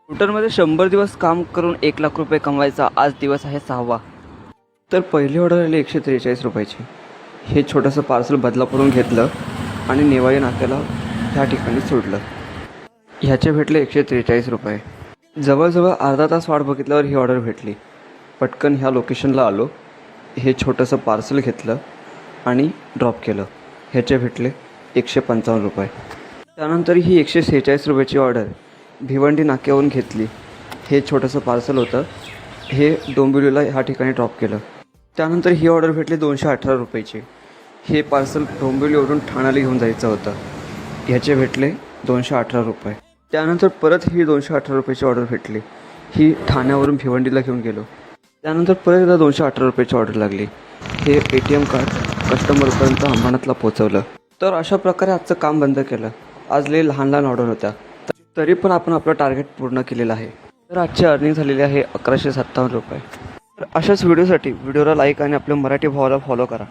स्कूटरमध्ये 100 दिवस काम करून 1,00,000 रुपये कमवायचा आज दिवस आहे 6वा. तर पहिली ऑर्डर आली 143 रुपयाची. हे छोटंसं पार्सल बदलापूरून घेतलं आणि नेवाळी नाक्याला ह्या ठिकाणी सोडलं. ह्याचे भेटले 143 रुपये. जवळजवळ अर्धा तास वाट बघितल्यावर ही ऑर्डर भेटली. पटकन ह्या लोकेशनला आलो. हे छोटंसं पार्सल घेतलं आणि ड्रॉप केलं. ह्याचे भेटले 155 रुपये. त्यानंतर ही 146 रुपयाची ऑर्डर भिवंडी नाक्यावरून घेतली. हे छोटंसं पार्सल होतं. हे डोंबिवलीला ह्या ठिकाणी ड्रॉप केलं. त्यानंतर ही ऑर्डर भेटली 218 रुपयाची. हे पार्सल डोंबिवलीवरून ठाण्याला घेऊन जायचं होतं. ह्याचे भेटले 218 रुपये. त्यानंतर परत ही 218 रुपयाची ऑर्डर भेटली. ही ठाण्यावरून भिवंडीला घेऊन गेलो. त्यानंतर परत एकदा 218 रुपयाची ऑर्डर लागली. हे ATM कार्ड कस्टमरपर्यंत अंबरनाथला पोचवलं. तर अशा प्रकारे आजचं काम बंद केलं. आज लई लहान लहान ऑर्डर होत्या, तरी पण आपण आपलं टार्गेट पूर्ण केलेलं आहे. तर आजची अर्निंग झालेली आहे 1157 रुपये. तर अशाच व्हिडिओसाठी व्हिडिओला लाईक आणि आपल्या मराठी भावाला फॉलो करा.